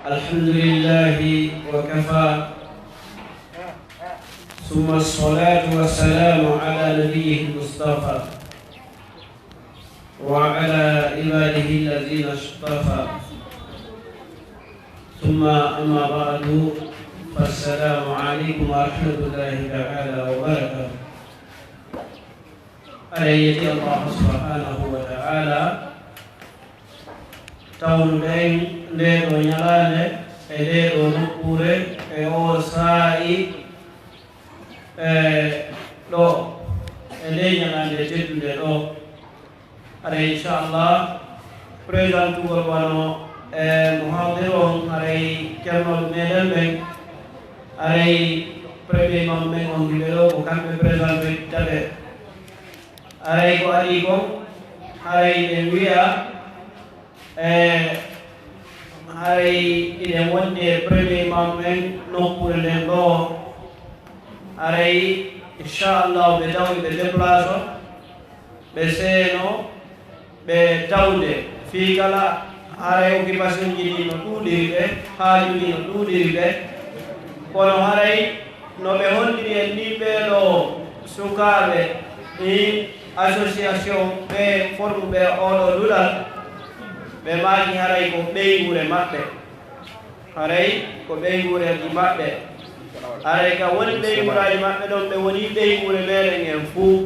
الحمد لله وكفى ثم الصلاة والسلام على نبيه المصطفى وعلى عباده الذين اصطفى ثم أما بعد فالسلام عليكم ورحمة الله تعالى وبركاته. عليه الله سبحانه وتعالى tawnuɗen nde ɗo ñalande e nde ɗo nokkure e o saa'i ɗo e nde ñalande teddude ɗo ara inchallah présentugol wano e muhadir on aray ceernoɓe meɗen ɓen aray premier imam men on giɓe ɗo ko kamɓe présenté taɓe aray ko aɗi kon aray ɓe wiya hay ine wonde premier imam men nokkure nden ɗo aray inchallah ɓe tawi ɓe déplace ɓe seeno ɓe tawde fii kala haray occupation ji ɗi no ɗuuɗiri ɓe haaju ɗi no ɗuuɗiri ɓe kono haray no ɓe holliri en ni ɓeeɗo sukaaɓe i association ɓe formuɓe oɗo ɗuɗal ɓe maaki haray ko ɓeygure maɓɓe haray ko ɓeyguredi maɓɓe haray ka woni ɓeyguraji maɓɓe ɗon ɓe woni ɓeygure meɗen en fuu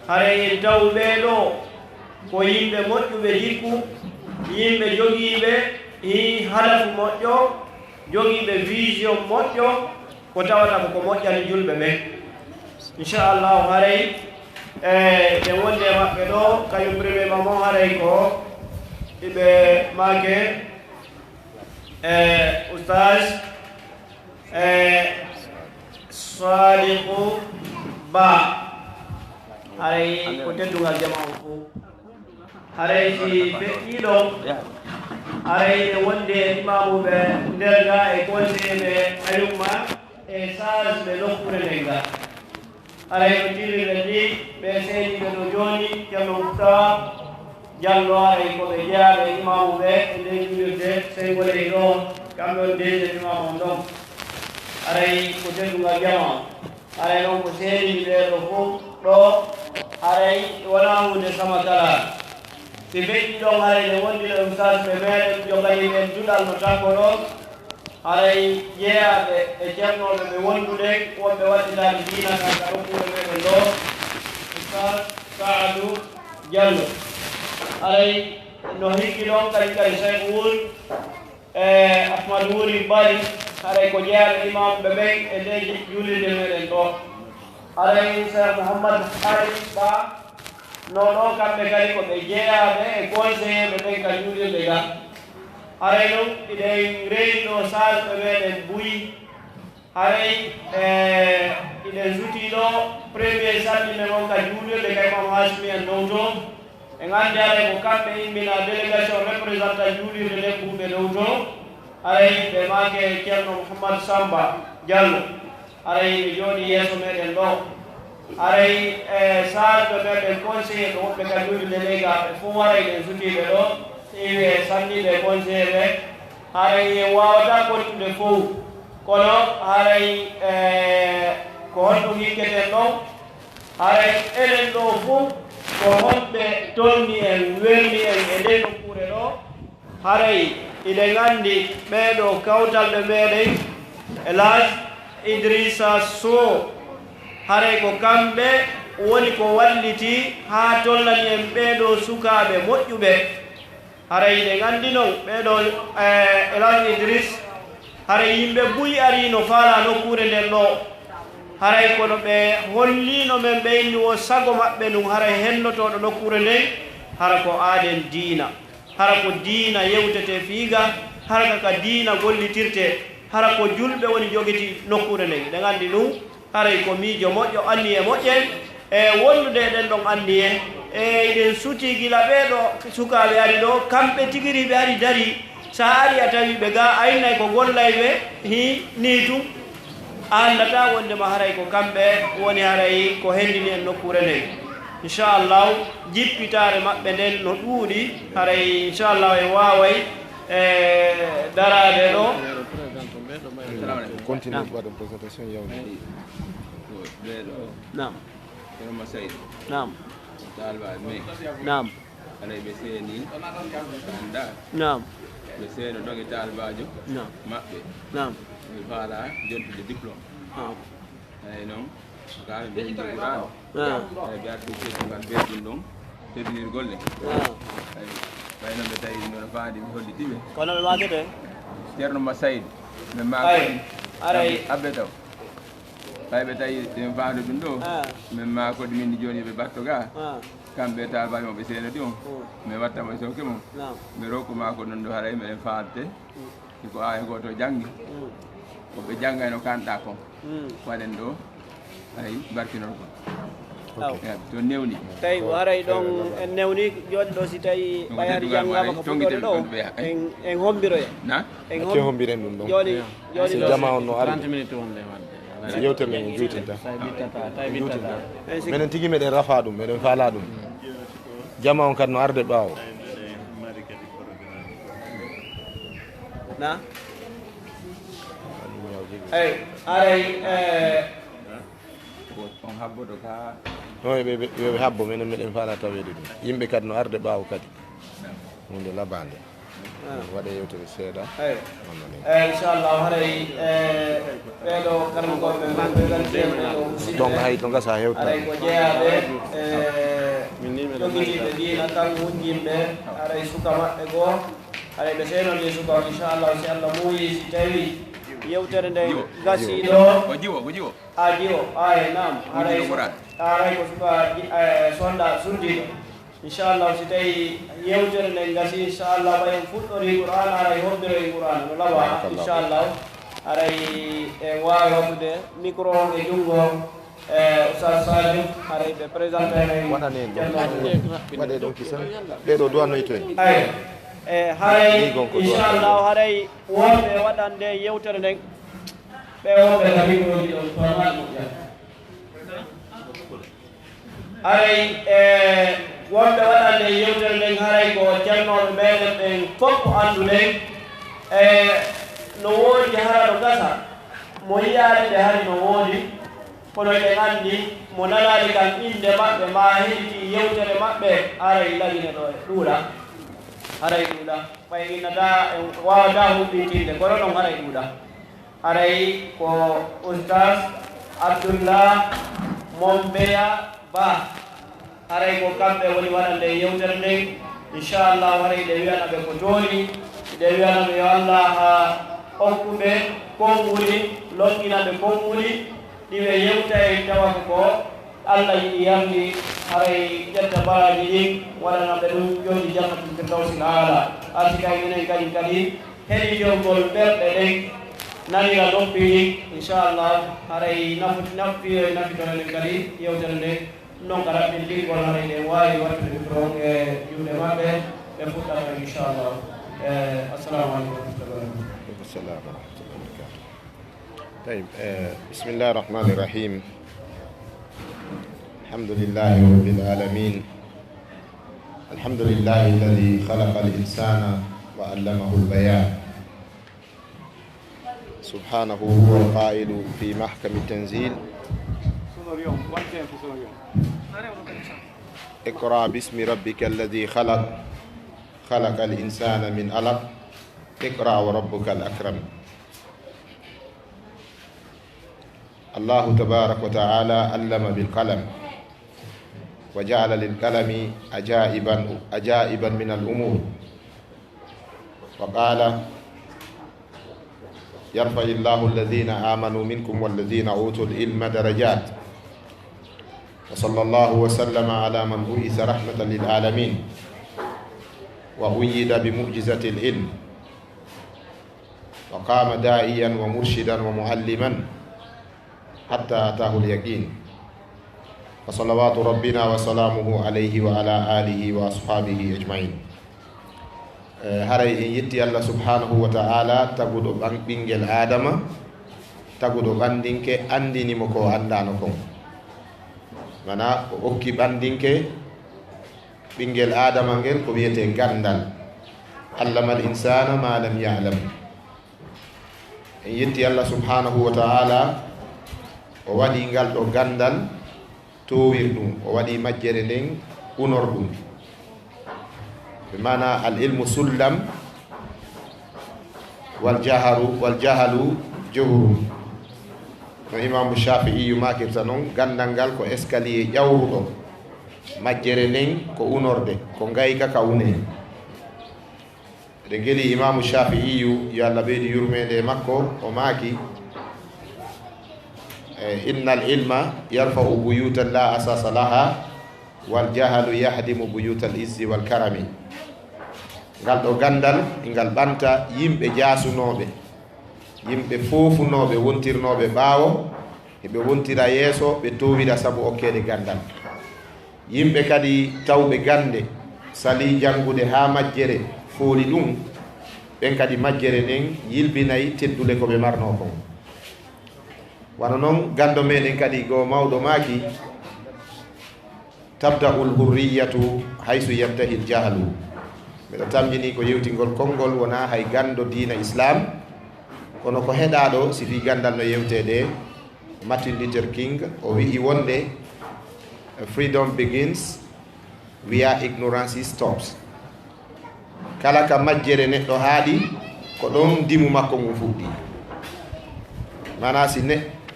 haray en taw ɓeeɗo ko yimɓe moƴƴuɓe jikku yimɓe jogiiɓe i halafu moƴƴo jogiiɓe vision moƴƴo ko tawata ko moƴƴani julɓe ɓen inchallahu haray ɓe wonde maɓɓe ɗo kañum premier mamon haray ko iɓe maake oustage Sadiqou Ba haray ko teddugal jama on fof haray si feƴƴiɗo haray e wonde imamuɓe nderga e conseillé ɓe ayumma e sage ɓe nokkure nden ga haray no tirriɓe ni ɓe seeɗiɓe ɗo joni ceerno Moustapha Diallo haray ko ɓe jeyaɓe imamu ɓe e nde juulirde sey goley ɗo kamɓe on deuxiéme imam on ɗon haray ko teddugal jama haray noon ko seeɗiɗi ɓeɗo fof ɗo haray wona hunde sama kala si feƴƴi ɗon haray ne wondino ɗum sasɓe meɗen joganiɓen duɗal no takko ɗon haray jeeyaɓe e ceernoɓe ɓe wondude wonɓe waɗɗitaɓe diina kanka ɗokkure meɗen ɗo Oustaz Saadou Diallo haray no hikki ɗon kadi Cheikh Wul Ahmad Wuri Bari haray ko jeeyaɓe imamɓe ɓen e nde juulirde meɗen ɗo haray Cheikh Mouhammad Haris Ba no ɗo kamɓe kadi ko ɓe jeeyaɓe e conseillé ɓe ɓen ka juulirde ga haray ɗum iɗen reeni ɗo sage ɓe meɗen buyi haray iɗen suti ɗo premier salmine mon ka juulirde ka imam Hasimi en dow to en andi haray ko kamɓe immina délégation représentant juulirde nden ɓuuɓe dow to haray ɓe maake ceerno Mouhammad Samba Diallo haray ɓe jooɗi yeeso meɗen ɗo haray sage ɓe meɗen conseillé ɓe woɓɓe ka juulirde nde ga ɓe fof haray ɗen sutiɓe ɗo iwe sanniɓe conseillé ɓe haray en wawata kontude fof kono haray ko honɗum yikketen ɗon haray enen ɗo fof ko honɓe tolni en welni en e nde nokkure ɗo haray iɗen andi ɓeɗo kawtalɓe meɗen Elhadj Idrissa Sow haray ko kamɓe woni ko walliti ha tollani en ɓeɗo sukaɓe moƴƴuɓe haray iɗen andi noon ɓeɗo Elhadj Idriss haray yimɓe buyi ari no faala nokkure nden ɗo haray kono ɓe hollino men ɓe inni o sago maɓɓe ɗum haray hennotoɗo nokkure nden hara ko aaden diina hara ko diina yewtete fiiga hara ka diina gollitirte hara ko julɓe woni jogiti nokkure nden ɗen andi ɗum haray ko miijo moƴƴo anni e moƴƴen e wondude ɗen ɗon anni en e ɗen suti gila ɓeɗo sukaɓe ari ɗo kamɓe tigiri ɓe ari dari sa ari a tawi ɓe ga aynay ko gollayɓe hi ni tum andata wondema haray ko kamɓe woni haray ko hendini en nokkure nden inchallahu jippitare maɓɓe nden no ɗuuɗi haray inchallahu e waway darade ɗo continue waɗa présentation yawde nam ma sayid nam talba me nam alay ɓe seeni anda nam ɓe seeno doge talbajo nam maɓɓe nam mi faala jontude diplôme ah eyi noon kaami ɓe joguɗano ah eyi ɓe artu seetugal ɓeyɗum ɗon tedinir golle ah eyi ɓayno ɓe tawi nono faandi mi hollitiɓe kono ɓe makete ceerno ma sayid min ma ay aray abbe taw ɓay ɓe tawi ɗen faandu ɗum ɗo min ma kodi min ni joni ɓe batto ga kamɓe talbaji mo ɓe seeno ɗi on mi wattamo e sowke mum mi rokkuma ko noon ɗo haray meɗen faalte ko awi goto janggi koɓe janggayno kanɗa kon waɗen ɗo ay barkinor ko to newni tawi o haray ɗon en newni joni ɗo si tawi ɓayani janggama ko fuɗɗode ɗo en hombiroye na en hombiren ɗum ɗon joni so jama on no 30 minutes wonde wadde yewtere men juutinta minen tigui meɗen rafa ɗum meɗen faala ɗum jama on kadi no arde ɓaawo na eyi aray on habboto ka non yoɓe habbo minen meɗen faala tawede ɗum yimɓe kadi no arde ɓaawo kadi hunde labade waɗe yewtere seeɗa eyi inchallahu haray ɓeɗo karnukoɓe men ɓeɗo donc hay to gasa hewta aray ko jeeyaɓe ɗogitiɓe diina tan wujjimɓe aray suka maɓɓe goo aray ɓe seenode suka o inchallahu si Allah muuyi si tawi yewtere nde gasiɗo o jiwo a jiwo ay nam aray ko suka sonda surdiɗo inchallah si tawi yewtere nde gasi inchallah ɓayen fuɗɗori qur'an aray hoɓɓiroye qur'an no laɓa inchallah aray e wawi hobbude micro on e junngo Oustaz Sadio aray ɓe présenté waɗane ɗo waɗe ɗon kisan ɓeɗo duwannoy toon ay e haray inchallah haray wonɓe waɗande yewtere nden ɓe wonɓe ka microji ɗon tonaɗ moƴƴat haray wonɓe waɗande yewtere nden haray ko ceernoɓe meɗen ɓen fof andude no woodi hara no gasa mo yiyade ɓe hari no woodi kono ɓen anndi mo nanani kam inde maɓɓe ma heɗiti yewtere maɓɓe haray lagine ɗo e ɗuuɗa haray ɗuuɗa ɓay innata wawata huɓɓintinde kono noon haray ɗuuɗa haray ko oustas Abdoullah Mombeya Ba haray ko kamɓe woni waɗande yewtere nden inchallah haray ɗe wiyana ɓe ko tooni ɗe wiyana ɓe yo Allah ha hokkuɓe konnguli longina ɓe konnguli ɗiɓe yewta e tawa ko Allah yiɗi yardi haray ƴetta baraji ɗin waɗana ɓe ɗum joni jannatul firdawsil aala arti kay minen kadi heɗitongol ɓerɗe ɗen nanira noppi ɗin inchallah haray nafiyo nafitonen kadi yewtere nden non ka raɓɓinɗingol haray ɗen wawi wattude micron e juuɗe maɓɓe ɓe fuɗɗata inchallah assalamu aleykum wa rahmatullah السلام ورحمة الله وبركاته. طيب بسم الله الرحمن الرحيم. الحمد لله رب العالمين. الحمد لله الذي خلق الإنسان وعلمه البيان. سبحانه هو القائل في محكم التنزيل: اقرأ باسم ربك الذي خلق خلق الإنسان من علق اقرأ وربك الأكرم. الله تبارك وتعالى علم بالقلم وجعل للقلم عجائبا من الأمور، وقال: يرفع الله الذين آمنوا منكم والذين أوتوا العلم درجات. وصلى الله وسلم على من بعث رحمة للعالمين وأيد بمعجزة العلم، وقام داعيا ومرشدا ومعلما حتى أتاه اليقين. فصلوات ربنا وسلامه عليه وعلى آله وأصحابه أجمعين. haray en yetti Allah subhanahu wa ta'ala taguɗo ɓinguel adama, taguɗo ɓandinke andinimo ko andano kon, mana o okki ɓandinke ɓinguel adama ngel ko wiyete gandal. allama al insana ma lam ya'lam. En yetti Allah subhanahu wa ta'ala o waɗi ngal ɗo gandal towir ɗum, o waɗi majjere nden unor ɗum, ɓe mana al ilmu sullam wal jahalu johru. no imamu Shafi'i makirta noon gandal ngal ko escalier ƴawruɗo, majjere nden ko unorde, ko ngayka ka une. eɗen geli imamu Shafi'i yo Allah ɓeydi yurmede makko, o maaki innal ilma yarfa'u buyutan la asasa laha wal jahalu yahdimu buyutal izzi wal karami. ngal ɗo gandal ngal ɓanta yimɓe jasunoɓe, yimɓe fofunoɓe wontirnoɓe ɓaawo, eɓe wontira yeeso, ɓe towira sabu okkede gandal. yimɓe kadi tawɓe gande sali jangude ha majjere fooli ɗum, ɓen kadi majjere nden yilbinayi teddule ko ɓe marno kon. wano noon gando meɗen kadi go mawɗo maaki tabda'ul hurriyatu haysu yantahi ljahlu. mbeɗo tamjini ko yewtingol konngol wona hay gando diina islam, kono ko heɗaɗo sifi gandal no yewtede. Martin Luther King o wi'i wonde freedom begins where ignorance stops. kala ka majjere neɗɗo haaɗi ko ɗon dimu makko ngu fuɗɗi. mana si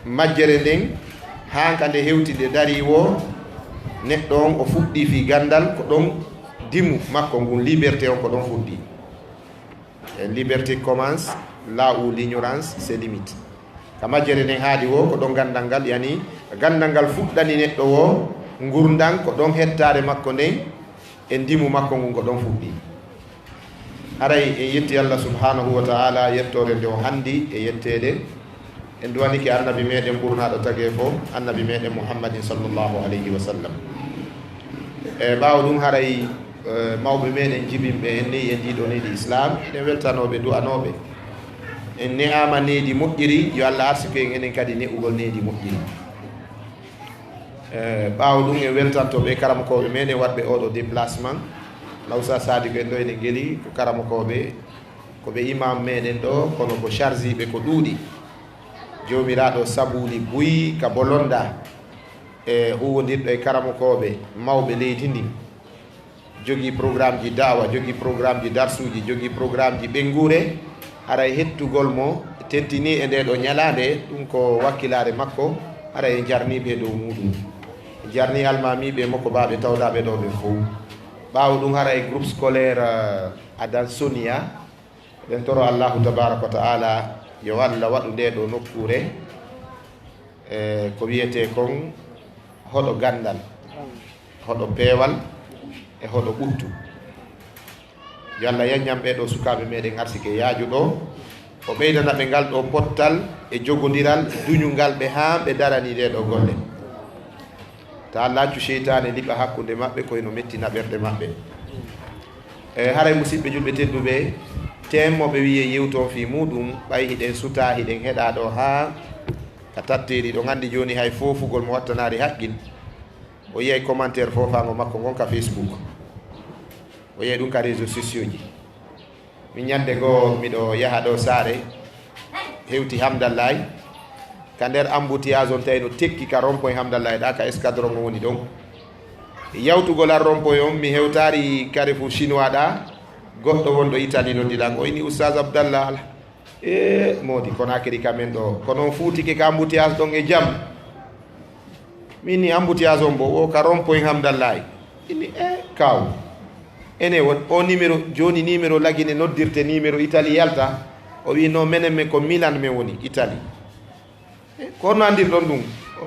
majjere nden hanka nde hewtide dari wo neɗɗo on o fuɗɗi fi gandal, ko ɗon dimu makko ngun liberté on ko ɗon fuɗɗi. Liberté commence là où l'ignorance se limite. ka majjere nden haaɗi wo ko ɗon gandal ngal, yani gandal ngal fuɗɗani neɗɗo wo gurdan, ko ɗon hettare makko nden e dimu makko ngun ko ɗon fuɗɗi. haray en yetti Allah subhanahu wa ta'ala yettore nde o handi e yettede en duwaniki annabi meɗen ɓurnaɗo tagi fof, annabi meɗen Muhammadin sallllahu alayhi wa sallam. e ɓawa ɗum haray mawɓe meɗen jibinɓe en neyi e ndiɗo nedi islam, eɗen weltanoɓe du'anoɓe en ne'ama nedi moƴƴiri, yo Allah arsiku en enen kadi ne'ugol nedi moƴƴiri. ɓawa ɗum en weltantoɓe karamakoɓe meɗen waɗɓe oɗo déplacement. lawsa sadi ko en ɗo eɗen gueli ko karamakoɓe, koɓe imam meɗen ɗo, kono ko charge ɓe ko ɗuuɗi. jomiraɗo sabuli buyi ka bolonda e huwodirɗo e karamakoɓe mawɓe leydi ndi, jogui programme ji dawa, jogui programme ji darsuji, jogui programme ji ɓengure. haray hettugol mo tentini e nde ɗo ñalade, ɗum ko wakkilare makko. haray e jarniɓe dow muɗum, jarni almamiɓe makko baɓe tawɗaɓe ɗo ɓe fof. ɓawo ɗum hara e groupe scolaire adan sonia, ɓen toro allahu tabaraka wa ta'ala yo Allah waɗu nde ɗo nokkure ko wiyete kon hoɗo gandal, hoɗo peewal e hoɗo ɓuttu. yo Allah yaññam ɓeɗo sukaɓe meɗen arsike yaaju ɗo, o ɓeydana ɓe ngal ɗo pottal e jogodiral duñungal ɓe ha ɓe darani ɗe ɗo golle. ta laccu cheytane liɓa hakkude maɓɓe koyno mettina ɓerɗe maɓɓe. haray musidɓe julɓe tedduɓe, temmoɓe wiye yewton fi muɗum ɓay hiɗen suta, hiɗen heɗa ɗo ha ka tatteri ɗo gandi joni hay fofugol mo wattanari haqqil. o yiyay commentaire fofango makko gonka Facebook, o yiyay ɗum ka réseau sociaux ji. min ñande goo miɗo yaha ɗo saare hewti hamdallahi, ka nder embouteillage on tawi no tekki ka rond-point hamdallahi ɗa ka escadron o woni ɗon. yawtugol ar rond-point on mi hewtari Carrefour chinois ɗa, goɗɗo wonɗo Italie noddiɗan o ini oustaz Abdallah e modi Conakry kamen ɗo ko noon fuutike ka embouteillage ɗon e jaam. min ni embouteillage on bo o ka rond-point hamdallahi inni kaw ene won o numéro joni numéro laguine noddirte numéro Italie yalta. o wi no menen men ko Milan men woni Italie. ko no andirɗon ɗum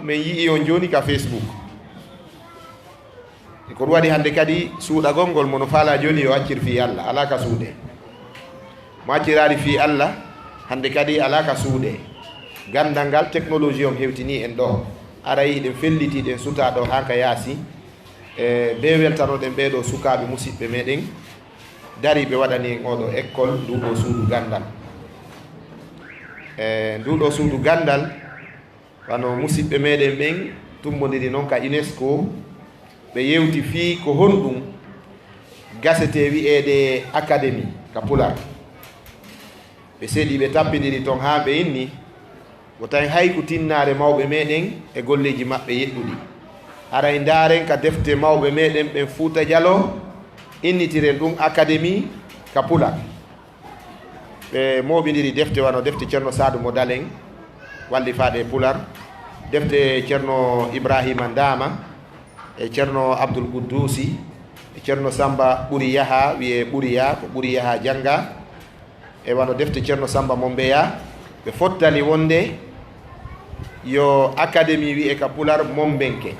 min yii on joni ka Facebook. ko waɗi hande kadi suuɗagol ngol mono faala joni yo accir fi Allah, ala ka suuɗe mo accirari fi Allah hande kadi ala ka suuɗe. gandal ngal technologie on hewtini en ɗo, arayi ɗen felliti ɗen suta ɗo ha ka yaasi. be weltanoɗen ɓeɗo sukaɓe musidɓe meɗen dari ɓe waɗani en oɗo école nduɗo suudu gandal. nduɗo suudu gandal wano musidɓe meɗen ɓen tumbodiri noon ka UNESCO, ɓe yewti fii ko honɗum gasete wi'ede académie ka pular ɓe seeɗi ɓe tappidiri toon ha ɓe inni ko tawi hay ko tinnare mawɓe meɗen e golleji maɓɓe yeɗɗuɗi haray ndaren ka defte mawɓe meɗen ɓen Fuuta Jallo innitiren ɗum académie ka pular ɓe moɓidiri defte wano defte ceerno Sadou mo Dalen walli faade pular defte ceerno Ibrahima Ndama e ceerno Abdoul Goudousi e ceerno Samba Ɓuri Yaha wiye Ɓuriya ko Ɓuri Yaha janga e wano defte ceerno Samba Mombeya ɓe fottali wonde yo académie wiye ka pular Mombenke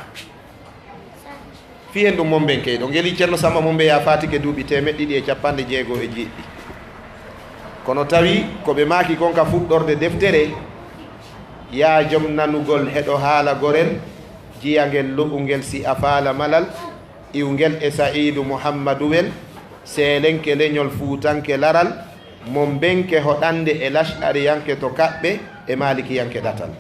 fiyen ɗum Mombenke ɗo ngeli ceerno Samba Mombeya fatike duuɓi 260 kono tawi koɓe maaki kon ka fuɗɗorde deftere ya joom nanugol heɗo haala gorel jiyangel luɓungel si a faala malal iwngel e Saïdou Mouhammadou wel seelenke leñol fuutanke laral Mombenke hoɗande e lashariyanke to kaɓɓe e malikiyanke ɗatal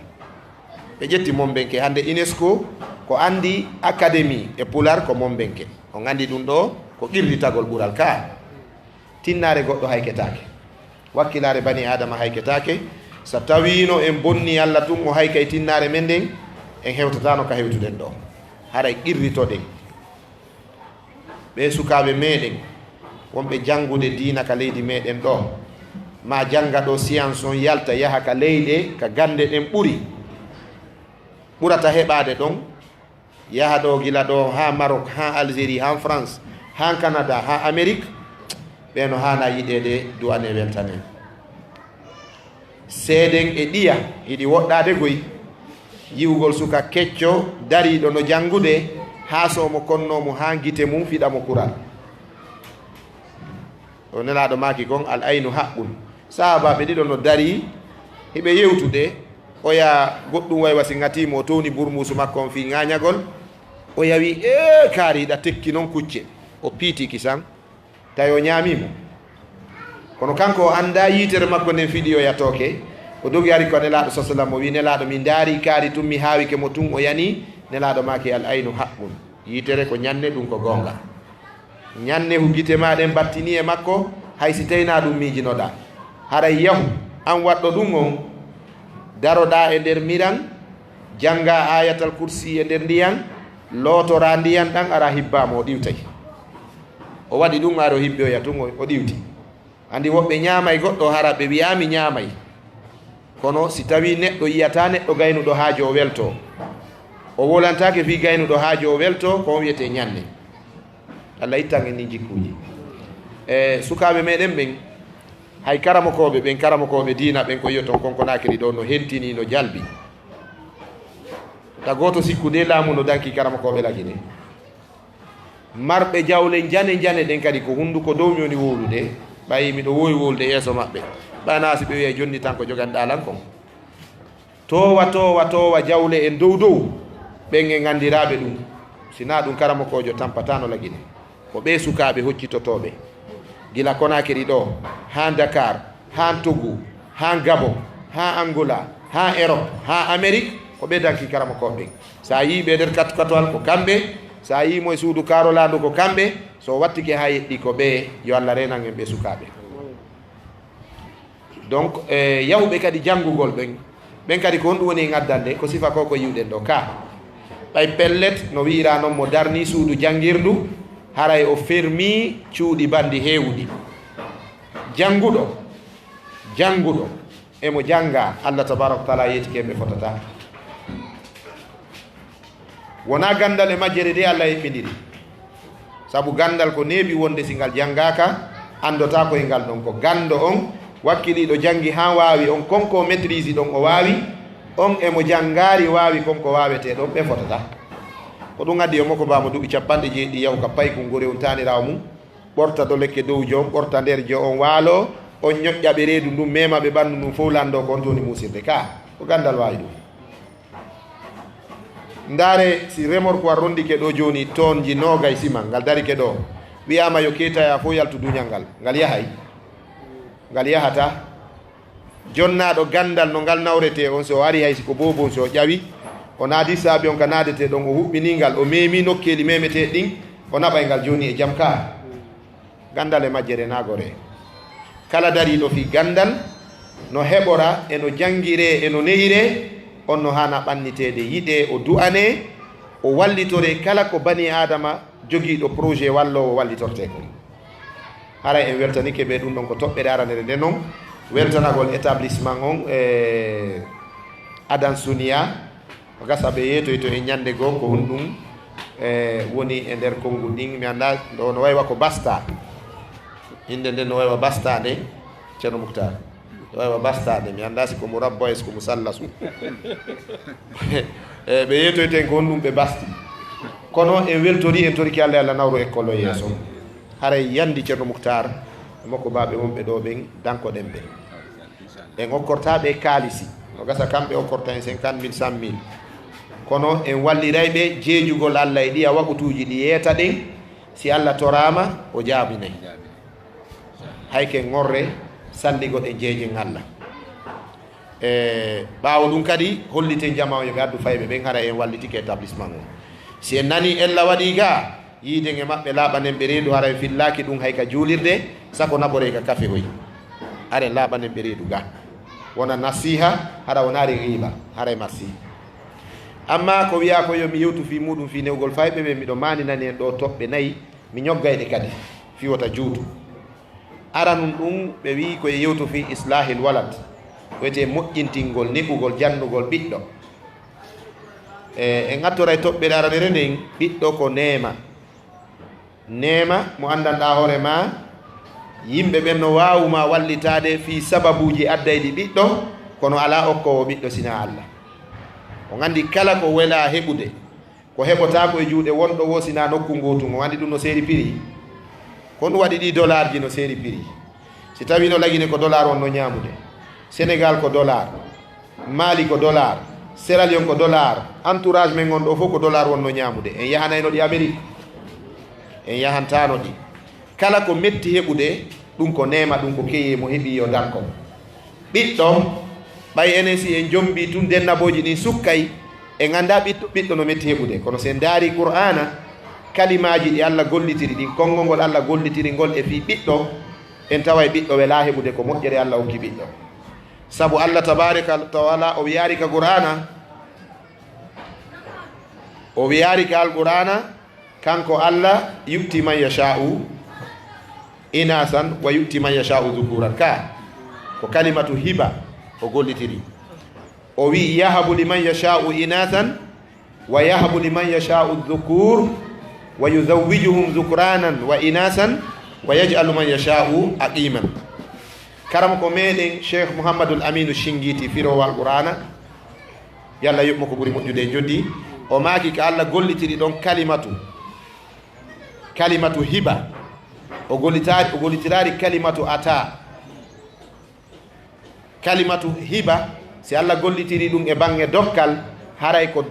ɓe ƴetti Mombenke hande UNESCO ko andi académie e pular ko Mombenke on andi ɗum ɗo ko qirritagol ɓural ka tinnare goɗɗo hayketake wakkilare bani adama hayketake so tawino en bonni Allah tun o hayka e tinnare men nden en hewtatano ka hewtuɗen ɗo haray qirritoɗen ɓe sukaɓe meɗen wonɓe jangude diina ka leydi meɗen ɗo ma janga ɗo science on yalta yaha ka leyɗe ka gande ɗen ɓurata heɓade ɗon yaha ɗo gila ɗo ha Maroc ha Algérie ha France ha Canada ha Amérique ɓeno hana yiɗede duwane weltanen seeden e ɗiya hiɗi woɗɗade goy yiwgol suka kecco dariɗo no jangude ha somo konnomo ha guite mum fiɗamo kural o nelaɗo maki kon al aynu haqqun sahabaɓe ɗiɗo no dari hiɓe yewtude oya goɗɗum way wasi gatimo o towni bourmusu makko on fi ŋañagol o yawi e kaariɗa tekki noon kucce o piiti kisan tawi o ñaamimo kono kanko o anda yitere makko nden fiɗi o yatoke o dogi ari ko nelaɗo sa sallam o wi nelaɗo mi daari kaari tun mi haawike mo tun o yani nelaɗo maki al aynu haqqun yitere ko ñanne ɗum ko gonga ñanne hujjite maɗen battini e makko haysi tawina ɗum miijinoɗa haray yahu an waɗɗo ɗum on daroɗa e nder miran janga ayatal kursi e nder ndiyan lootora ndiyan ɗan ara hibbama o ɗiwtay o waɗi ɗum ari o hibbi o yatun o ɗiwti andi woɓɓe ñaamay goɗɗo hara ɓe wiyami ñaamay kono si tawi neɗɗo yiyata neɗɗo gaynuɗo haajo o welto o wolantake fi gaynuɗo haajo o welto ko wiyete ñanne Allah ittan en ni jikkuji e sukaɓe meɗen ɓen hay karamokoɓe ɓen karamokoɓe diina ɓen ko yiyoton konkonakiri ɗo no hentini no jalbi ta goto sikkude laamu no danki karamokoɓe lagine marɓe jawle jane jane ɗen kadi ko hunduko dow mi woni wowlude ɓayi miɗo wowi wowlude yeeso maɓɓe ɓanasi ɓe wiya jonni tan ko joganɗalan kon towa jawle en dow ɓen e gandiraɓe ɗum sina ɗum karamokojo tampatano lagine ko ɓe sukaɓe hoccitotoɓe gila Konakiri ɗo ha Dakar ha Togo ha Gabon ha Angola ha Europe ha Amérique ko ɓe danki karamokoɓe sa yi ɓe nder katowal ko kamɓe sa yimo e suudu karolandu ko kamɓe so wattike ha yeɗɗi ko ɓe yo Allah renan en ɓe sukaɓe donc yahuɓe kadi janngugol ɓen kadi ko honɗum woni ngaddande ko sifa ko ko yiwɗen ɗo ka ɓay pellet no wiira noon mo darni suudu janngirndu haray o fermi cuuɗi bandi heewɗi jannguɗo emo jannga Allah tabaraka wa taala yeeti kemɓe fotata wona gandal e majjere de Allah yeɓɓidiri sabu gandal ko neeɓi wonde si ngal janngaka andota koye ngal ɗon ko gando on wakkiliɗo janngi ha wawi on konko maîtrise ɗon o wawi on emo janngari wawi konko wawete ɗon ɓe fotata ko ɗum addi yomo ko mbamo duuɓi 70 yahu ka pay ko ngori on tanirawo mum ɓorta do lekke dow joom ɓorta nder jo on waalo on ñoƴƴa ɓe reedu ndum mema ɓe ɓandu ndum fof lando ko on joni musirde ka ko gandal wawi ɗum ndaare si remorque war rondike ɗo joni toon ji nogay simal ngal darike ɗo wiyama yo ketaya fof yaltu duñal ngal yahay ngal yahata jonnaɗo gandal no ngal nawrete on so ari hay siko bobon so ƴawi o naadi saabi on ka naadete ɗon o huɓɓiningal o memi nokkeli memete ɗin o naɓay ngal joni e jaam ka gandal e majjere nagore kala dariɗo fi gandal no heɓora eno jangire eno nehire on no hana ɓannitede yiɗe o du'ane o wallitore kala ko bani adama jogiiɗo projet wallowo wallitorte ko hara en weltanike ɓe ɗum ɗon ko toɓɓere aranere nde noon weltanagol établissement on Adan Sunia o gasa ɓe yeytoyto e ñande goo ko hon ɗum woni e nder konngol ɗin mi annda ɗo no waywa ko basta inde nden no waywa basta nde ceerno Mouhtar no waywa basta nde mi annda si ko mo rabbo est ce que mo sallasu ɓe yeytoyten ko hon ɗum ɓe basti kono en weltori en toriki Allah Allah nawro école o yeeso haray yandi ceerno Mouhtar makko baɓe wonɓe ɗo ɓen dankoɗen ɓe en okkortaɓe kaalisi no gasa kamɓe okkorta en 50 000 100 000 kono en wallirayɓe jeejugol Allah e ɗiya waɓutuji ɗi yeeta ɗen si Allah torama o jaabinay hayke ngorre salligoɗe jeejen Allah ɓaawo ɗum kadi hollite jama o yoɓe addu fayɓe ɓen hara en wallitike établissement o si en nani ella waɗi ga yiiden e maɓɓe laaɓanen ɓe reedu hara en fillaki ɗum hayka juulirde sako naɓore ka kafe hoy hara en laaɓanen ɓe reedu ga wona nasiha hara wonari riba hara e merci amma ko wiya ko yo mi yewtu fi muɗum fi newgol fayɓe ɓe miɗo maninani en ɗo toɓɓe nayyi mi ñoggayɗe kadi fiwota juutu aranum ɗum ɓe wi koye yewtu fi islahil walad wiyete moƴƴintingol neɓugol jannugol ɓiɗɗo en gattora e toɓɓere aranere nden ɓiɗɗo ko neema mo andanɗa hoore ma yimɓe ɓen no wawuma wallitade fi sababuji addayɗi ɓiɗɗo kono ala okkowo ɓiɗɗo sina Allah o gandi kala ko wela heɓude ko heɓota ko e juuɗe wonɗo wo sina nokku ngotum o andi ɗum no seeri prix ko ɗum waɗi ɗi dollar ji no seeri prix si tawi no lagine ko dollar on no ñamude Sénégal ko dollar Mali ko dollar Sierra Leone ko dollar entourage men gon ɗo fof ko dollar wonno ñamude en yahanayno ɗi Amérique en yahantano ɗi kala ko metti heɓude ɗum ko nema ɗum ko keeye mo heeɓi yo danko ɓiɗɗo ɓay enen si en jombi tun dennaboji ɗin sukkay e ganda ɓiɗɗo no metti heɓude kono sen daari qur'ana kalimaji ɗi Allah gollitiri ɗin konngol ngol Allah gollitiri ngol e fi ɓiɗɗo en tawa ɓiɗɗo wela heɓude ko moƴƴere Allah hokki ɓiɗɗo sabu Allah tabaraka taala o wiyari ka qur'ana o wiyari ka alqur'ana kanko Allah yu'ti man yasha'u inasan wa yu'ti man yasha'u dhukuran ka ko kalimatu hiba o gollitiri o wi yahabu liman yasha'u inasan wa yahabu liman yasha'u dhukur wa yuzawwijuhum dhukranan wa inasan wa yaj'alu man yasha'u aqiman karam ko meɗen Cheikh Mouhamadul Aminu Shingiti firowal qur'ana yalla yoɓmo ko ɓuri moƴƴude joddi o maaki ko Allah gollitiri ɗon kalimatu hiba o gollitirari kalimatu ata kalimatu hiba si Allah gollitiri ɗum e bange dokkal haray ko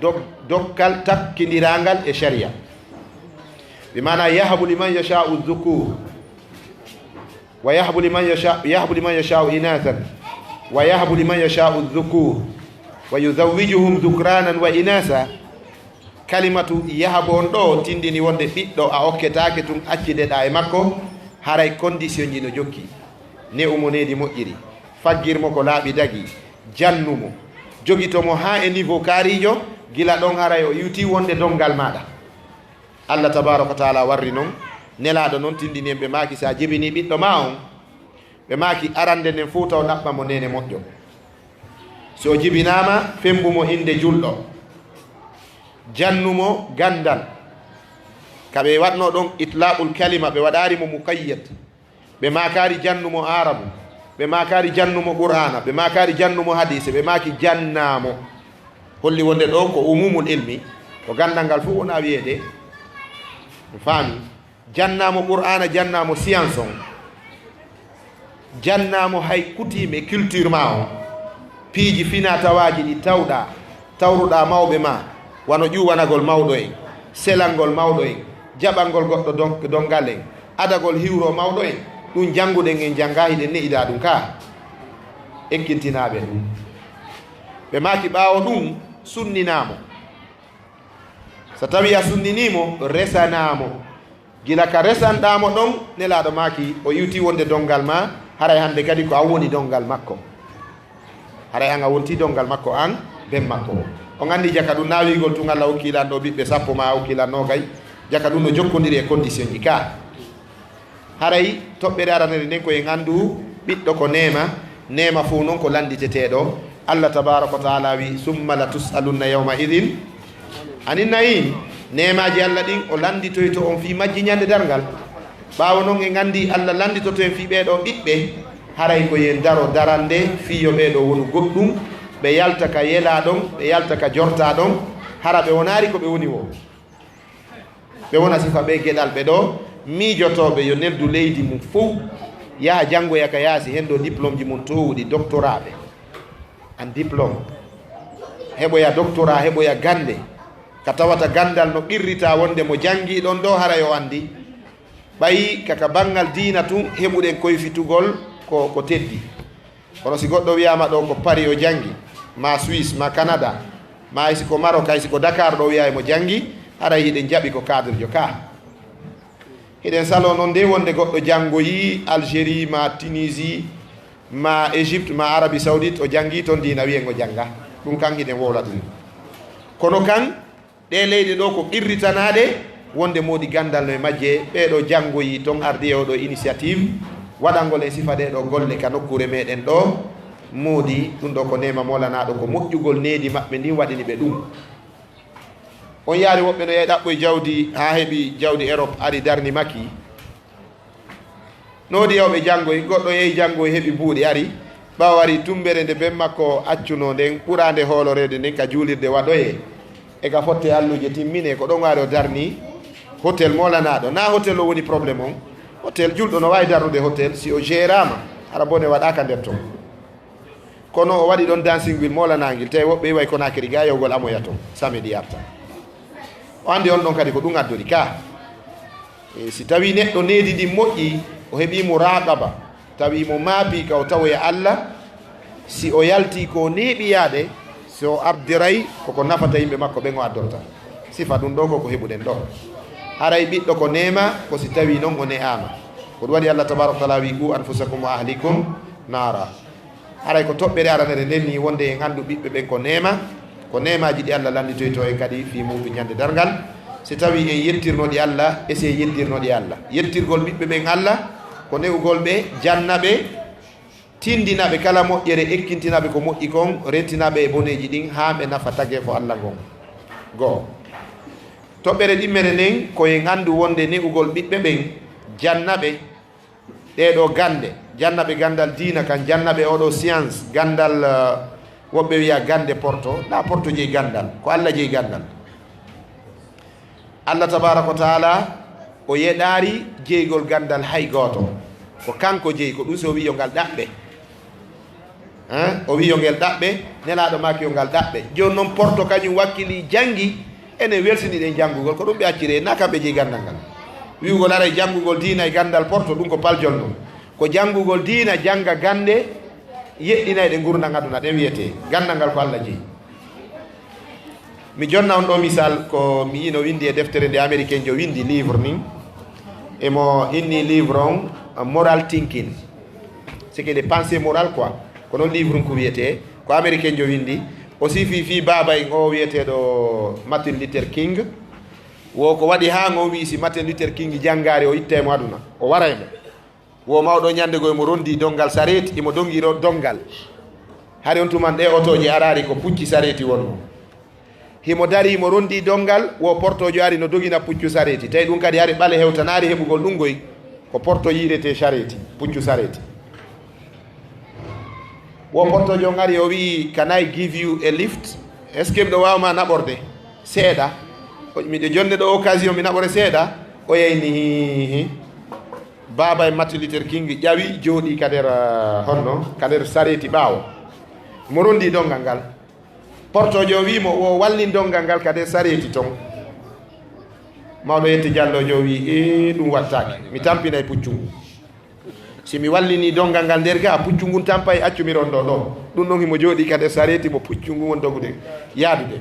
dokkal takkidirangal e sharia bi mana yahabu liman yasha'u dhukur wa yahabu liman yasha'u inathan wa yahabu liman yasha'u dhukur wa yuzawwijuhum dhukranan wa inasa kalimatu yahabo on ɗo tindini wonde ɓiɗɗo a okketake tun accideɗa e makko haray condition ji no jokki ne umo nedi moƴƴiri faggirmo ko laaɓi dagi jannumo jogitomo ha e niveau kaarijo gila ɗon haray o yuti wonde dongal maɗa Allah tabaraka wa taala warri noon nelaɗo noon tindini en ɓe maaki sa jibini ɓiɗɗo ma on ɓe maaki arande nden fuu taw ɗaɓɓamo nene moƴƴo so jibinama fembumo inde julɗo jannumo gandal kaɓe watno ɗon itlaqul kalima ɓe waɗarimo muqayyad ɓe makari jannumo arabu ɓe makari jannumo qur'ana ɓe makari jannumo hadise ɓe maki jannamo holli wonde ɗo ko umumul ilmi ko gandal ngal fof wona wiyede faami jannamo qur'ana jannamo science on jannamo hay kutime culture ma o piiji fina tawaji ɗi tawruɗa mawɓe ma wano ƴuwanagol mawɗo en selangol mawɗo en jaɓangol goɗɗo dongal en adagol hiwro mawɗo en ɗum jannguɗen en janngahi ɗen neɗiɗa ɗum ka ekkintinaɓe ɗum ɓe maki ɓaawo ɗum sunninamo so tawi a sunninimo resanamo gila ka resanɗamo ɗon nelaɗo maki o iwti wonde dongal ma haray hande kadi ko an woni dongal makko haray an a wonti dongal makko an ben makko on andi jaka ɗum nawigol tun Allah hokkilan ɗo ɓiɓɓe 10 ma hokkilan nogay jaka ɗum no jokkodiri e condition ji ka haray toɓɓere aranere nden koye andu ɓiɗɗo ko nema fo noon ko landiteteɗo Allah tabaraka wa taala wi summa la tusalunna yawma idin anin nayin nemaji Allah ɗin o landitoyto on fi majji ñande dargal ɓawo noon e gandi Allah landitoto en fi ɓeɗo ɓiɓɓe haray ko yen daro darande fiyo ɓeɗo wonu goɗɗum ɓe yalta ka yela ɗon ɓe yalta ka jorta ɗon hara ɓe wonari ko ɓe woni wo ɓe wona sifa ɓe gueɗal ɓe ɗo miijotoɓe yo neldu leydi mum fof yaha janggoya ka yaasi hen ɗo diplôme ji mum towɗi doctorat ɓe an diplôme heɓoya doctorat heɓoya gande ka tawata gandal no qirrita wonde mo jangi ɗon ɗo hara yo andi ɓayi kaka bangal diina tun heɓuɗen koyfitugol ko teddi kono si goɗɗo wiyama ɗo ko Paris o jangi ma Suisse ma Canada ma haysi ko Maroc haysi ko Dakar ɗo wiya mo jangi hara hiɗen jaɓi ko cadre jo ka hiɗen salo noon nde wonde goɗɗo janggoyi Algérie ma Tunisie ma Égypte ma Arabie Saoudite o jangi toon dina wiyen o janga ɗum kan hiɗen wowlata ɗum kono kan ɗe leyɗe ɗo ko qirritanaɗe wonde moɗi gandal no e majje ɓeɗo janggoyi toon ardi e oɗo initiative waɗangol e sifa ɗe ɗo golle ka nokkure meɗen ɗo moodi ɗum ɗo ko nema molanaɗo ko moƴƴugol needi maɓɓe ndin waɗini ɓe ɗum on yaari woɓɓe no yehi ɗaɓɓoye jawdi ha heeɓi jawdi Europe ari darni makki noodi yewɓe janggoy goɗɗo yehi janggoy heeɓi buuɗi ari ɓawa ari tumbere nde ben makko accuno nden ɓurande hoolorede nden ka juulirde waɗoye e ka fotte alluje timmine ko ɗon waari o darni hôtel molanaɗo na hôtel o woni probléme on hôtel julɗo no wawi darnude hôtel si o gérama hara bone waɗaka nder ton kono o waɗi ɗon dancing wil molanagil tawi woɓɓe way Conakry ga yewgol amoya ton samedi yarta o andi on ɗon kadi ko ɗum addori ka si tawi neɗɗo needi ndi moƴƴi o heeɓimo raqaba tawi mo maapi ka o tawoya Allah si o yalti ko neeɓiyade so ardiray koko nafata yimɓe makko ɓen o addorta sifa ɗum ɗo koko heɓuɗen ɗo haray ɓiɗɗo ko nema ko si tawi noon o ne'ama ko ɗum waɗi Allah tabaraka taala wi qu anfusakum wa ahlikum nara haray ko toɓɓere aranere nden ni wonde en andu ɓiɓɓe ɓen ko nemaji ɗi Allah landitoyto en kadi fi muɗum ñande dargal si tawi en yettirnoɗi Allah ese yettirnoɗi Allah yettirgol ɓiɓɓe ɓen Allah ko newugol ɓe jannaɓe tindinaɓe kala moƴƴere ekkintinaɓe ko moƴƴi kon rentinaɓe e boneji ɗin ha ɓe nafa tagge fo Allah gon goo toɓɓere ɗimmere nden koyen andu wonde newugol ɓiɓɓe ɓen jannaɓe ɗeɗo gande jannaɓe gandal diina kan jannaɓe oɗo science gandal woɓɓe wiya gande porto na porto jeeyi gandal ko Allah jeeyi gandal Allah tabaraka wa taala o yeɗari jeeygol gandal hay goto ko kanko jeeyi ko ɗum so o wi yo ngal ɗaɓɓe o wi yo ngel ɗaɓɓe nelaɗo maki yo ngal ɗaɓɓe joni noon porto kañum wakkili janggi ene weltiniɗen janggugol ko ɗum ɓe accire na kamɓe jeeyi gandal ngal wiwgol ara janggugol diina e gandal porto ɗum ko paljol ɗum ko janggugol diina jangga gande yeɗɗinayɗe gurdam aduna ɗen wiyete gandal ngal ko Allah jeeyi mi jonna on ɗo misal ko mi yino windi e deftere nde américain jo windi livre nin emo inni livre on moral thinking c'est que les pensées morales quoi ko noon livre ko wiyete ko américain jo windi o sifi fi baba en o wiyeteɗo Martin Luther King wo ko waɗi ha o wi si Martin Luther King janggari o ittemo aduna o waraymo wo mawɗo ñande goye mo rondi dongal sareti imo dongiro dongal hari on tuman ɗe otoji arari ko pucci sareti wonno himo dari mo rondi dongal wo portojo ari no dogina puccu sareti tawi ɗum kadi hari ɓale hewtanari heɓugol ɗum goy ko porto yirete sareti puccu sareti wo portojo ngari o wi can I give you a lift est ce que miɗo wawma naɓorde seeɗa miɗo jonde ɗo occasion mi naɓore seeɗa o yeyni baba e Martin Luther King ƴawi jooɗi ka nder honno ka nder sareti ɓaawo mo rondi dongal ngal portojo wimo o walli dongal ngal ka nder sareti ton mawɗo yetti jallojo wi ɗum wattaki mi tampina e puccu ngu si mi wallini dongal ngal nder ga puccu ngun tampa e accumi ron ɗo ɗo ɗum ɗon himo jooɗi ka nder sareti mo puccu ngu won dogude yaadude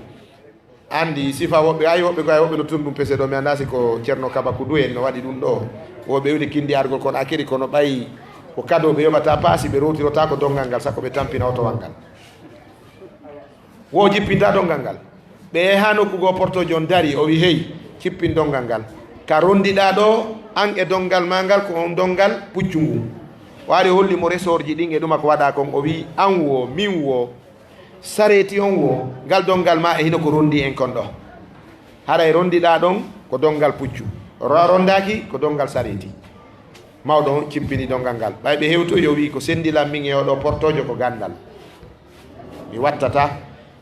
andi sifa woɓɓe ay woɓɓe koye woɓɓe no tun ɗum pese ɗo mi anda si ko ceerno Kabakoudou en no waɗi ɗum ɗo woɓɓe woni kindi argol kono akiri kono ɓayi ko kado ɓe yoɓata paasi ɓe rotirota ko dongal ngal sakko ɓe tampina otowal ngal wo jippinta dongal ngal ɓe ha nokkugo portojo on dari o wi hey cippin dongal ngal ka rondiɗa ɗo an e dongal ma ngal ko on dongal puccu ngu waari holli mo resorji ɗin e ɗuma ko waɗa kon o wi an wo min wo sareti on wo ngal dongal ma e hino ko rondi en kon ɗo haray rondiɗa ɗon ko dongal puccu rondaki ko dongal sareti mawɗo on cippini dongal ngal ɓay ɓe hewto yo wi ko sendilam min e oɗo portojo ko gandal mi wattata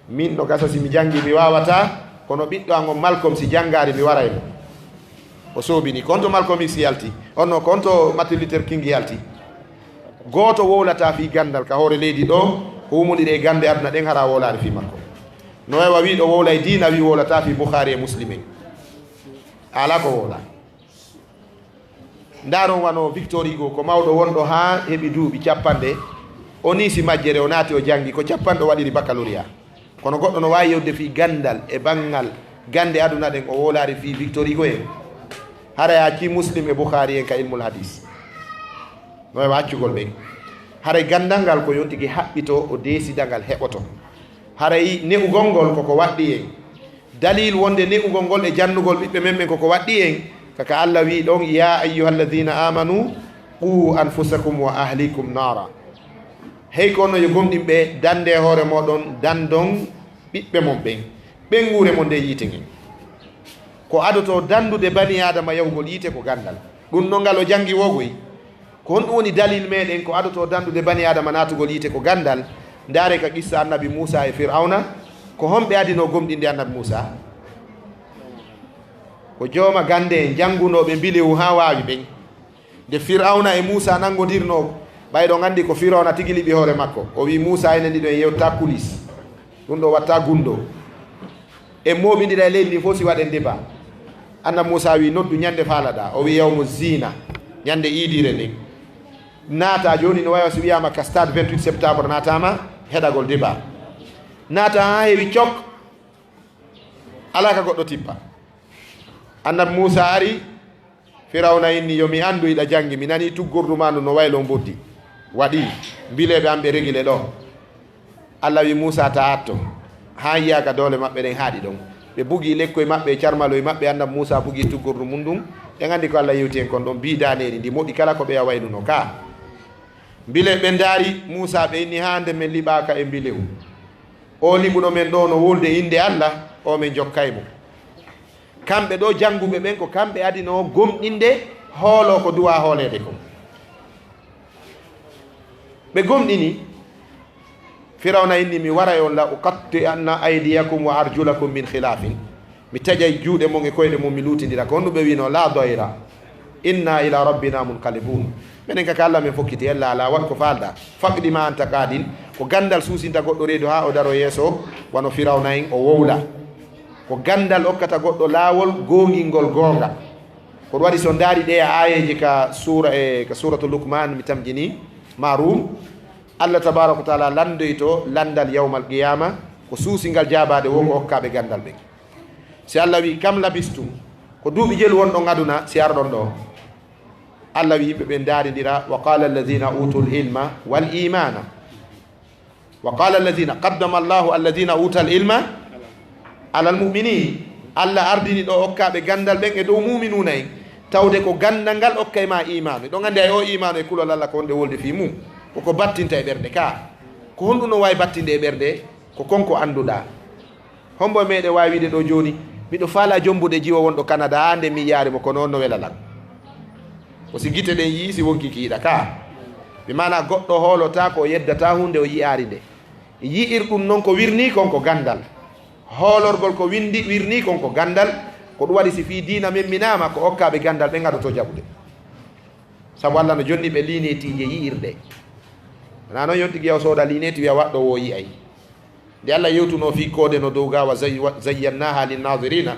min ɗo gasa si mi jangi mi wawata kono ɓiɗɗo an on Malcolm si janngari mi waray mo o soobini konto Malcolm X yalti onno konto Martin Luther King yalti gooto wowlata fi gandal ka hoore leydi ɗo ko humodiri e gande aduna ɗen hara wowlare fi makko no wawa wi ɗo wowla e diina wi wowlata fi Bukhari e Muslim en ala ko wowla ndaron wano Victor Hugo ko mawɗo wonɗo ha heɓi duuɓi capanɗe o nisi majjere o naati o jangi ko capanɗe o waɗiri baccalauréat kono goɗɗo no wawi yewde fi gandal e banggal gande aduna ɗen o wowlari fi Victor Hugo en hara acci Muslim e Bukhari en ka ilmul hadis no wawa accugol ɓen haray gandal ngal ko yontigi haɓɓito o desida ngal heɓoto haray ne'ugol ngol koko waɗɗi en dalil wonde ne'ugol ngol e jannugol ɓiɓɓe men ɓen koko waɗɗi en kaka Allah wi ɗon ya ayyuhalladhina amanu qu anfusakum wa ahlikum nara hey kono yo gomɗinɓe dande hoore moɗon dandon ɓiɓɓe mon ɓen ɓengure mon nde yiite en ko adoto dandude bani adama yahugol yiite ko gandal ɗum ɗon ngal o jangi wogoy ko honɗum woni dalil meɗen ko adoto dandude bani adama natugol yiite ko gandal ndaare ka qissa annabi Moussa e Fir'auna ko homɓe adino gomɗinde annabi Moussa ko jooma gande en jangunoɓe mbilewu ha wawi ɓen nde Fir'auna e Moussa nangodirno ɓayɗo gandi ko Fir'auna tigi liɓi hoore makko o wi Moussa enen ɗiɗo en yewta kulis ɗum ɗo watta gundo e moɓidira e leydi ndi fof si waɗen débat annabi Moussa wi noddu ñande faalaɗa o wi yawmu zina ñande iidire nden naata joni no wawa so wiyama ka stade 28 septembre natama heɗagol débat naata ha heewi cok ala ka goɗɗo tippa annabi Moussa ari Firawna inni yomi andu iɗa jangi mi nani tuggordu ma ndu no waylo boddi waɗi mbileɓe an ɓe régile ɗo Allah wi Moussa ta atto ha yiyaka dole maɓɓe ɗen haaɗi ɗon ɓe bugi lekkoye maɓɓe e carmalo e maɓɓe annabi Moussa bugi tuggordu mum ɗum ɓe gandi ko Allah yewti en kon ɗon bidaneri ndi moɗi kala ko ɓe a waynuno ka bile ɓe daari Moussa ɓe inni hande men liɓaka e mbilewu o liɓuɗo men ɗo no wolde inde Allah o men jokkaymo kamɓe ɗo janguɓe ɓen ko kamɓe adino gomɗinde hoolo ko duwa hoolede ko ɓe gomɗini Firawna inni mi wara on la uqatti anna aydiyakum wa arjulakum min khilafin mi taƴay juuɗe mon e koyɗe mum mi luutidira ko honɗum ɓe wino la doyra inna ila rabbina munqalibun minen kaka Allah men fokkiti ella ala wat ko falɗa faqɗima anta kaɗin ko gandal suusinta goɗɗo reedu ha o daro yeeso wano Firawna en o wowla ko gandal hokkata goɗɗo laawol gongingol gonga ko waɗi so daari ɗe ayeji ka suratu Luqman mi tamjini marum Allah tabaraka wa taala landoyto landal yawmal qiyama ko suusingal jabade wo ko hokkaɓe gandal ɓe si Allah wi kam labistum ko duuɓi jelu wonɗon aduna si arɗon ɗo Allah wi yimɓe ɓe daaridira wa qala alladhina utul ilma wal imana wa qala alladhina qaddama Allahu alladhina utal ilma alal muminin Allah ardini ɗo hokkaɓe gandal ɓen e dow muminuna en tawde ko gandal ngal hokkay ma imanu ɗo gandi ay o imanu e kulol Allah ko wonde wolde fi mum koko battinta e ɓerde ka ko honɗum no wawi battinde e ɓerde ko konko anduɗa hombo meɗe wawi wiide ɗo joni miɗo faala jombude jiwo wonɗo Canada ha nde mi yaarimo kono on no welalan ko si guite ɗen yii si wonki kiiɗa ka mi mana goɗɗo hoolota ko yeddata hunde o yiyari nde yi'ir ɗum noon ko wirni kon ko gandal hoolorgol ko wirni kon ko gandal ko ɗum waɗi si fi diina men minama ko hokkaɓe gandal ɓe gaɗoto jaɓude saabu Allah no jonni ɓe linetije yi'irɗe wona noon yonti giyaw sooda lineti wiya waɗɗo wo yiyay nde Allah yewtuno fi koode no dow ga wa zayyannaha linnadhirina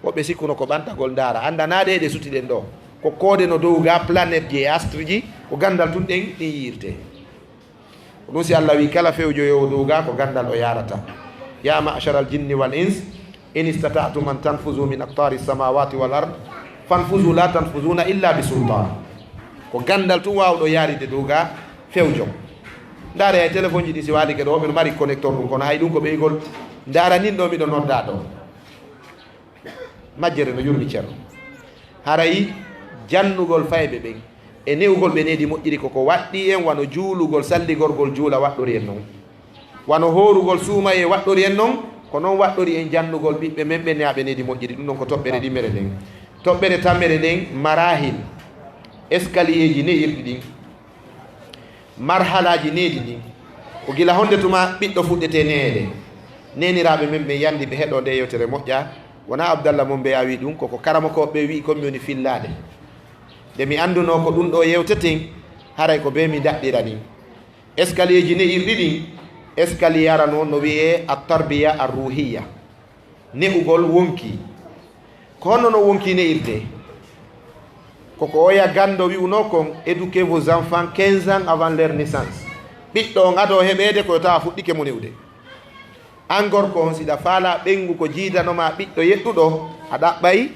woɓɓe sikkuno ko ɓantagol daara andanaɗe ɗe sutiɗen ɗo ko koode no dow ga planète ji e astre ji ko gandal tun ɗen ɗin yirte ko ɗum si Allah wi kala fewjo yo dow ga ko gandal o yarata ya ma'shara al jinni wal ins in istata'tum an tanfuzu min aqtari samawati wal ard fanfuzu la tanfuzuna illa bi sultan ko gandal tun wawɗo yaride dow ga fewjom ndaare hay téléphone ji ɗi si waali ke ɗo miɗo mari connecteur ɗum kono hay ɗum ko ɓeygol ndaara nin ɗo miɗo nodda ɗo majjere no yurmi ceerno harayi jannugol fayɓe ɓen e newgol ɓe nedi moƴƴiri koko waɗɗi en wano juulugol salligorgol juula waɗɗori en noon wano horugol suuma e waɗɗori en noon ko noon waɗɗori en jannugol ɓiɓɓe men ɓe neaɓe nedi moƴƴiri ɗum ɗon ko toɓɓere ɗimmere nden toɓɓere tammere nden marahil escalier ji neyirɗi ɗin marhalaji needi ɗin ko gila honde tuma ɓiɗɗo fuɗɗete neede neniraɓe men ɓe yandi ɓe heɗo nde yewtere moƴƴa wona abdallah mo mbeya wi ɗum koko karamakoɓe wi komi woni fillade nde mi anduno ko ɗum ɗo yewteten haray ko be mi daɗɗira ni escalier ji neyirɗi ɗin escalier ara noon no wiye a tarbiya a ruhiya ne'ugol wonki ko honno no wonki ne'irde koko oya gando wi'uno kon éduquez vos enfants 15 ans avant leur naissance ɓiɗɗo on ado heɓede koyo tawa fuɗɗike mo newde an gorko on siɗa faala ɓengu ko jiidanoma ɓiɗɗo yeɗɗuɗo a ɗaɓɓay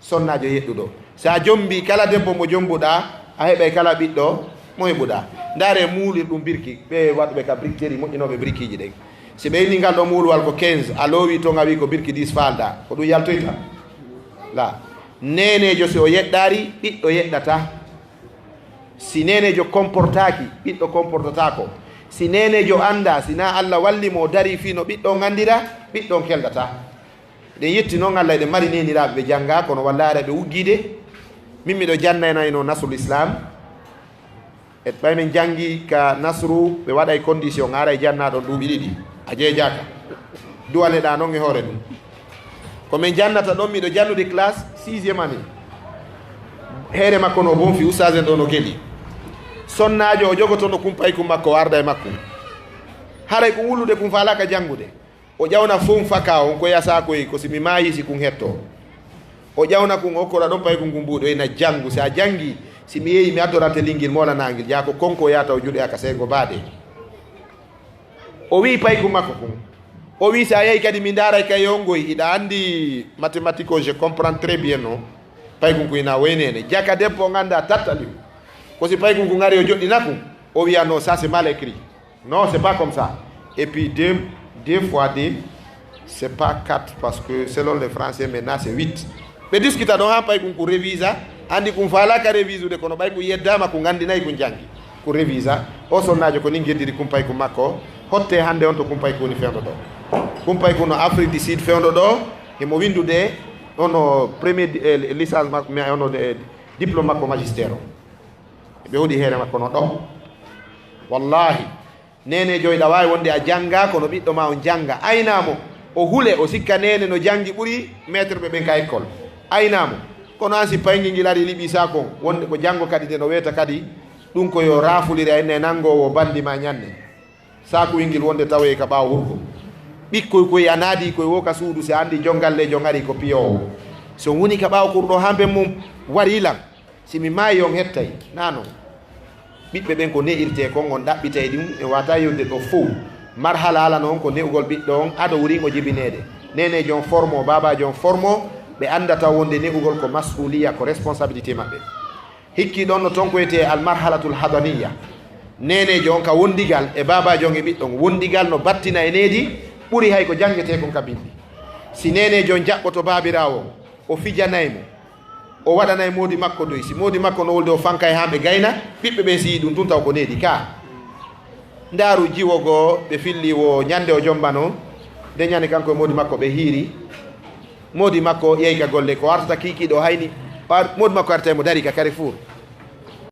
sonnajo yeɗɗuɗo sa jombi kala debbo mo jombuɗa a heɓay kala ɓiɗɗo mo heɓuɗa ndaare muulir ɗum birki ɓe waɗɓe ka bricterie moƴƴinoɓe briqueji ɗen si ɓe inni ngal ɗo muuluwal ko 15 a loowi toon a wi ko birki 10 falda ko ɗum yaltoyta la nenejo si o yeɗɗari ɓiɗɗo yeɗɗata si nenejo comportaki ɓiɗɗo comportatako si nenejo anda sina Allah walli mo dari fi no ɓiɗɗo gandira ɓiɗɗo kelɗata ɗen yetti noon Allah eɗen mari neniraɓe ɓe jangga kono wallare ɓe wuggide min miɗo jannanayno nasrul islam e ɓay min jangi ka nasru ɓe waɗay condition ara e jannaɗon duuɓi ɗiɗi a jeejaka duwaneɗa noon e hoore ɗum komin jannata ɗon miɗo jannude classe 6e année heere makko no bonfi oustage en ɗo no geɗi sonnajo o jogoto no kumpay kum makko o arda e makko haray ko wullude kum falaka janngude o ƴawna fon faka on ko yasa koy ko simi maayi si kum hetto o ƴawna kum okkoɗa ɗon pay kum kum mbuuɗo ena janngu sa jangi si mi yeeyi mi addorante linguel molanagel jaa ko konko yata o juuɗe aka sego baade o wi pay kum makko kum o wi sa yehi kadi mi daaray kay yongoy iɗa andi mathématique o je comprends très bien non pay kum ko ina waynene jaka debbo o ganda tattaliw ko si pay kum ko ngari o joɗɗina kum o wiya non ça c'est mal écrit non c'est pas comme ça et puis deux fois 2 c'est pas 4 parce que selon les français maintenant c'est 8 ɓe discuta ɗon ha pay kum ko révisa andi kum falaka révisude kono ɓay ko yeddama ko gandinayi ko jangi ko révisa o sonnajo ko ni gueddiri kumpay kum makko hotte hande on to kumpay ko woni fewdo ɗo kumpay ko no Afrique du Sud fewdo ɗo emo windude ono premier licence makko mi ono diplôme makko magistére o ɓe hoɗi heere makko no ɗo wallahi nene joyɗa wawi wonde a jangga kono ɓiɗɗo ma on jangga aynamo o huule o sikka nene no jangi ɓuuri maître ɓe ɓen ka école aynamo kono an si paygi ngil ari liɓi sakon wonde ko janggo kadi de no wiyata kadi ɗum ko yo rafulire enne nangowo bandima ñande sakuyngil wonde tawe ka ɓawa wurgo ɓikkoy koye a naadi koye wo ka suudu si andi jongalle jo ngari ko piyowo so woni ka ɓawa kurɗo hamɓe mum warilan simi maayi on hettay nanon ɓiɓɓe ɓen ko ne'irte kon on ɗaɓɓitay ɗum e wata yewde ɗo fof marhala ala noon ko ne'ugol ɓiɗɗo on aɗa wuri o jibinede nene jon forme o babajo on forme o ɓe andata wonde ne'ugol ko masuliya ko responsabilité maɓɓe hikki ɗon no tonkoyete al marhalatul hadaniya nenejo on ka wondigal e babajo on e ɓiɗɗon wondigal no battina e needi ɓuuri hay ko jangete kon ka bindi si nenejo jaɓɓoto babirawo o fijanaymo o waɗanay modi makko doy si modi makko no wolde o fanka e hamɓe gayna ɓiɓɓe ɓe si ɗum tun taw ko needi ka ndaaru jiwogo ɓe filli wo ñande o jombano nde ñande kanko e modi makko ɓe hiiri modi makko yeyga golle ko wartata kikiɗo hayni modi makko artaymo dari ka Carrefour